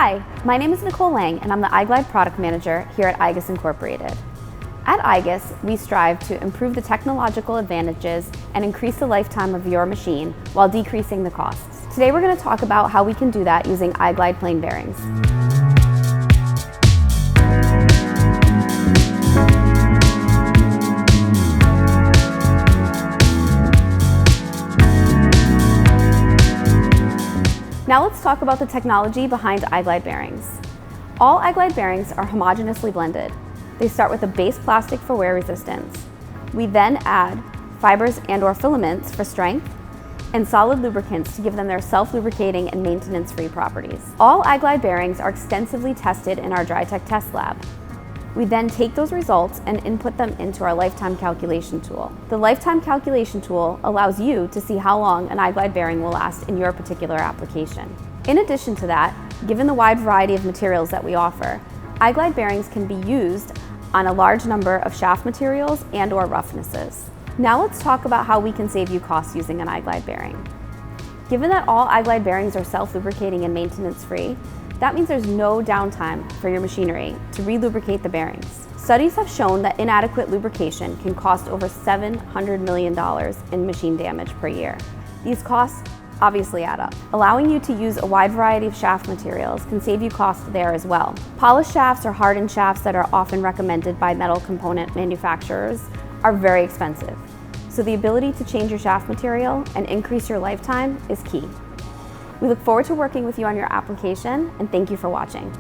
Hi, my name is Nicole Lang and I'm the iglide Product Manager here at igus Incorporated. At igus, we strive to improve the technological advantages and increase the lifetime of your machine while decreasing the costs. Today we're going to talk about how we can do that using iglide plain bearings. Now let's talk about the technology behind iglide bearings. All iglide bearings are homogeneously blended. They start with a base plastic for wear resistance. We then add fibers and/or filaments for strength and solid lubricants to give them their self-lubricating and maintenance-free properties. All iglide bearings are extensively tested in our DryTech test lab. We then take those results and input them into our lifetime calculation tool. The lifetime calculation tool allows you to see how long an iglide bearing will last in your particular application. In addition to that, given the wide variety of materials that we offer, iglide bearings can be used on a large number of shaft materials and/or roughnesses. Now let's talk about how we can save you costs using an iglide bearing. Given that all iglide bearings are self-lubricating and maintenance-free, that means there's no downtime for your machinery to re-lubricate the bearings. Studies have shown that inadequate lubrication can cost over $700 million in machine damage per year. These costs obviously add up. Allowing you to use a wide variety of shaft materials can save you costs there as well. Polished shafts or hardened shafts that are often recommended by metal component manufacturers are very expensive. So the ability to change your shaft material and increase your lifetime is key. We look forward to working with you on your application, and thank you for watching.